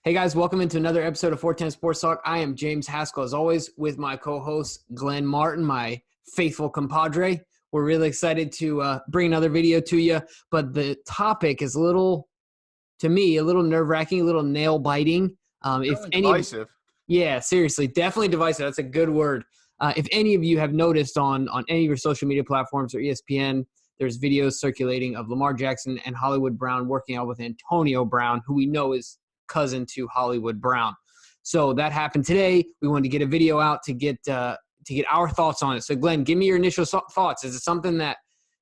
Hey guys, welcome into another episode of 410 Sports Talk. I am James Haskell, as always, with my co-host Glenn Martin, my faithful compadre. We're really excited to bring another video to you, but the topic is to me, a little nerve-wracking, a little nail-biting. Divisive. Yeah, seriously, definitely divisive. That's a good word. If any of you have noticed on any of your social media platforms or ESPN, there's videos circulating of Lamar Jackson and Hollywood Brown working out with Antonio Brown, who we know is cousin to Hollywood Brown. So that happened today. We wanted to get a video out to get our thoughts on it. So Glenn, give me your initial thoughts. Is it something that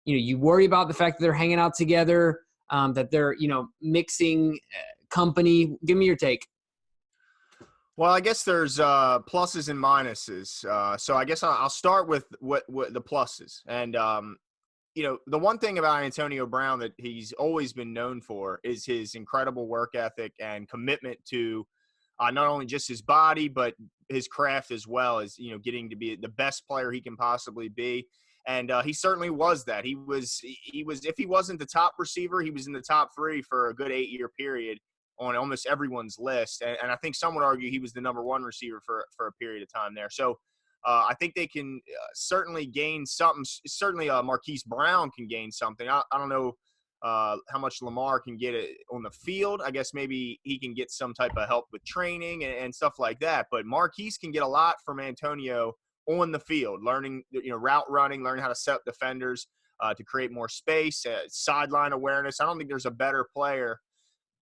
you worry about, the fact that they're hanging out together, that they're mixing company? Give me your take. Well, I guess there's pluses and minuses. So I guess I'll start with what the pluses. And the one thing about Antonio Brown that he's always been known for is his incredible work ethic and commitment to not only just his body, but his craft as well, as, getting to be the best player he can possibly be. And he certainly was that. He was, if he wasn't the top receiver, he was in the top three for a good 8-year period on almost everyone's list. And I think some would argue he was the number one receiver for a period of time there. So I think they can certainly gain something. Certainly Marquise Brown can gain something. I don't know how much Lamar can get it on the field. I guess maybe he can get some type of help with training and stuff like that. But Marquise can get a lot from Antonio on the field, learning, route running, learning how to set up defenders to create more space, sideline awareness. I don't think there's a better player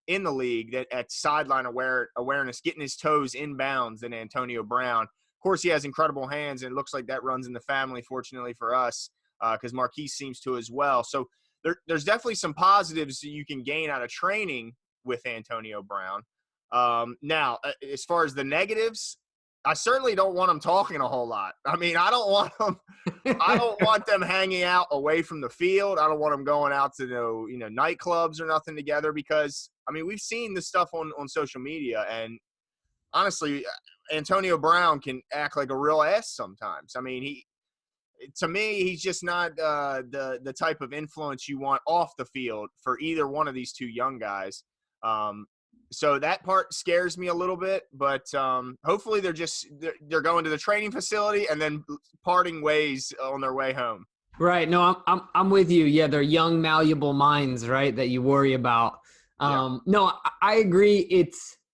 in the league that at sideline awareness, getting his toes in bounds than Antonio Brown. Of course, he has incredible hands, and it looks like that runs in the family, fortunately for us, because Marquise seems to as well. So there's definitely some positives that you can gain out of training with Antonio Brown. Now, as far as the negatives, I certainly don't want them talking a whole lot. I mean, I don't want them hanging out away from the field. I don't want them going out to nightclubs or nothing together, because I mean, we've seen this stuff on social media, and honestly, Antonio Brown can act like a real ass sometimes. I mean, to me, he's just not the type of influence you want off the field for either one of these two young guys. So that part scares me a little bit, but hopefully they're going to the training facility and then parting ways on their way home. Right. No, I'm with you. Yeah, they're young, malleable minds, right, that you worry about. Yeah. No, I agree.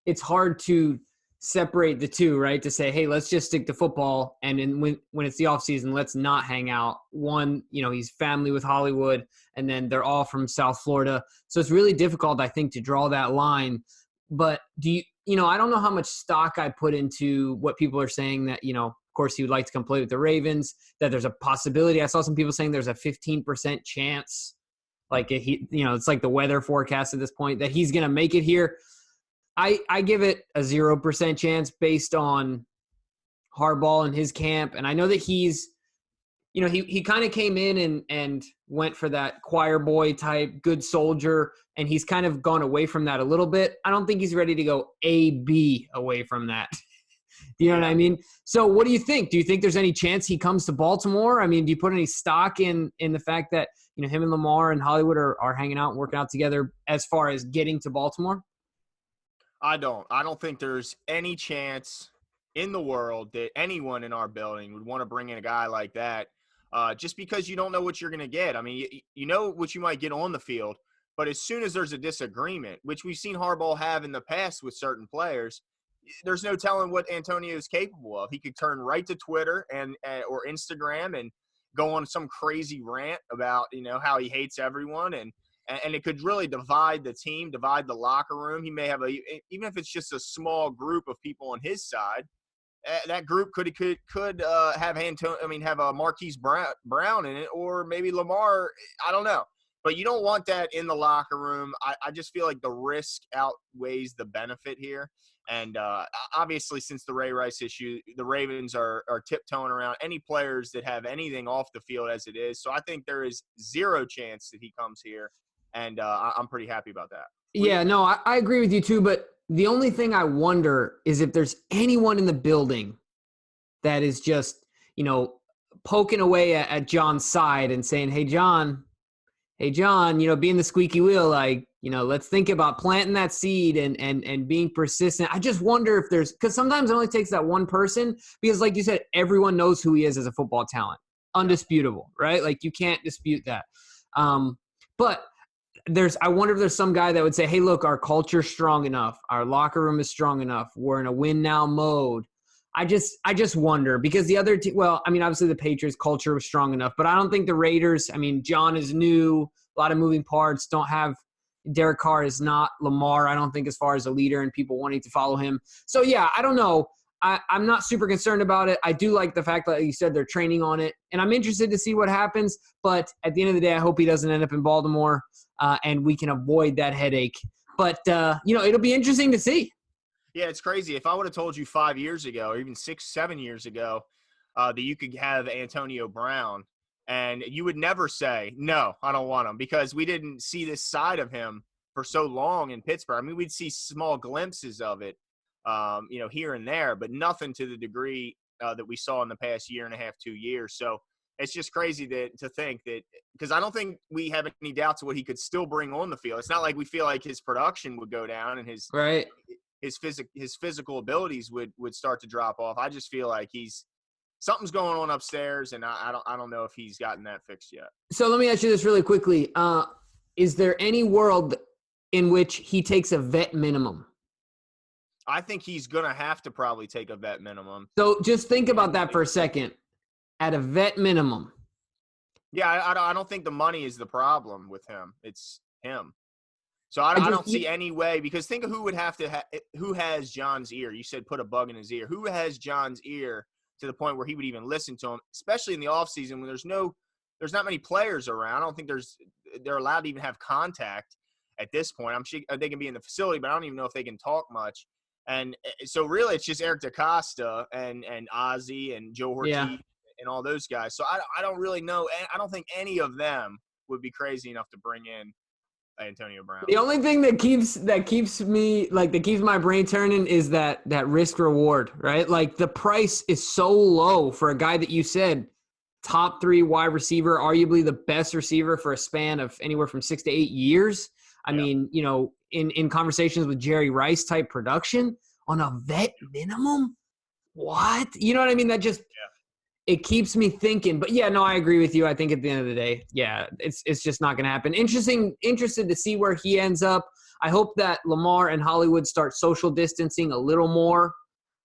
It's hard to separate the two, right? To say, hey, let's just stick to football, and then when it's the off season, let's not hang out. One, he's family with Hollywood, and then they're all from South Florida, so it's really difficult, I think, to draw that line. But I don't know how much stock I put into what people are saying that of course he would like to come play with the Ravens, that there's a possibility. I saw some people saying there's a 15% chance, like it's like the weather forecast at this point, that he's going to make it here. I give it a 0% chance based on Harbaugh and his camp. And I know that he's, he kind of came in and went for that choir boy type, good soldier, and he's kind of gone away from that a little bit. I don't think he's ready to go A-B away from that. Do you know what I mean? So what do you think? Do you think there's any chance he comes to Baltimore? I mean, do you put any stock in the fact that, him and Lamar and Hollywood are hanging out and working out together as far as getting to Baltimore? I don't think there's any chance in the world that anyone in our building would want to bring in a guy like that, just because you don't know what you're going to get. I mean, you know what you might get on the field, but as soon as there's a disagreement, which we've seen Harbaugh have in the past with certain players, there's no telling what Antonio is capable of. He could turn right to Twitter or Instagram and go on some crazy rant about, how he hates everyone, and it could really divide the team, divide the locker room. He may have even if it's just a small group of people on his side, that group could have have a Marquise Brown in it, or maybe Lamar. I don't know, but you don't want that in the locker room. I just feel like the risk outweighs the benefit here. And obviously, since the Ray Rice issue, the Ravens are tiptoeing around any players that have anything off the field as it is. So I think there is 0 chance that he comes here, and I'm pretty happy about that. Yeah, no, I agree with you too, but the only thing I wonder is if there's anyone in the building that is just, poking away at John's side and saying, hey, John, hey, John, being the squeaky wheel, like, let's think about planting that seed and being persistent. I just wonder if because sometimes it only takes that one person because, like you said, everyone knows who he is as a football talent. Undisputable, right? Like, you can't dispute that. But I wonder if there's some guy that would say, hey, look, our culture's strong enough. Our locker room is strong enough. We're in a win now mode. I just wonder because the other well, I mean, obviously the Patriots culture was strong enough, but I don't think the Raiders, I mean, John is new, a lot of moving parts, don't have Derek Carr is not Lamar, I don't think, as far as a leader and people wanting to follow him. So, yeah, I don't know. I'm not super concerned about it. I do like the fact that, like you said, they're training on it, and I'm interested to see what happens. But at the end of the day, I hope he doesn't end up in Baltimore, and we can avoid that headache. But, it'll be interesting to see. Yeah, it's crazy. If I would have told you 5 years ago or even 6, 7 years ago that you could have Antonio Brown, and you would never say, no, I don't want him, because we didn't see this side of him for so long in Pittsburgh. I mean, we'd see small glimpses of it, here and there, but nothing to the degree that we saw in the past year and a half, 2 years. So it's just crazy to think that, because I don't think we have any doubts of what he could still bring on the field. It's not like we feel like his production would go down and his physical abilities would start to drop off. I just feel like something's going on upstairs, and I don't know if he's gotten that fixed yet. So let me ask you this really quickly. Is there any world in which he takes a vet minimum? I think he's going to have to probably take a vet minimum. So just think about that for a second. At a vet minimum. Yeah, I don't think the money is the problem with him. It's him. So I don't see any way, because think of who would have to who has John's ear. You said put a bug in his ear. Who has John's ear to the point where he would even listen to him, especially in the offseason when there's not many players around. I don't think they're allowed to even have contact at this point. I'm sure they can be in the facility, but I don't even know if they can talk much. And so really it's just Eric DaCosta and Ozzie and Joe Ortiz and all those guys. So I don't really know. I don't think any of them would be crazy enough to bring in Antonio Brown. The only thing that keeps my brain turning is that risk reward, right? Like, the price is so low for a guy that you said top 3 wide receiver, arguably the best receiver for a span of anywhere from 6 to 8 years. I mean, in conversations with Jerry Rice type production on a vet minimum. What? You know what I mean? That just it keeps me thinking. But yeah, no, I agree with you. I think at the end of the day, it's just not going to happen. Interested to see where he ends up. I hope that Lamar and Hollywood start social distancing a little more.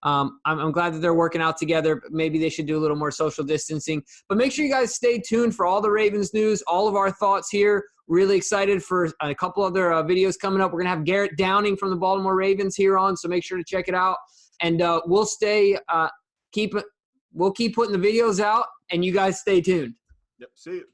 I'm glad that they're working out together, but maybe they should do a little more social distancing. But make sure you guys stay tuned for all the Ravens news, all of our thoughts here. Really excited for a couple other videos coming up. We're going to have Garrett Downing from the Baltimore Ravens here on, so make sure to check it out. And we'll keep putting the videos out, and you guys stay tuned. Yep, see you.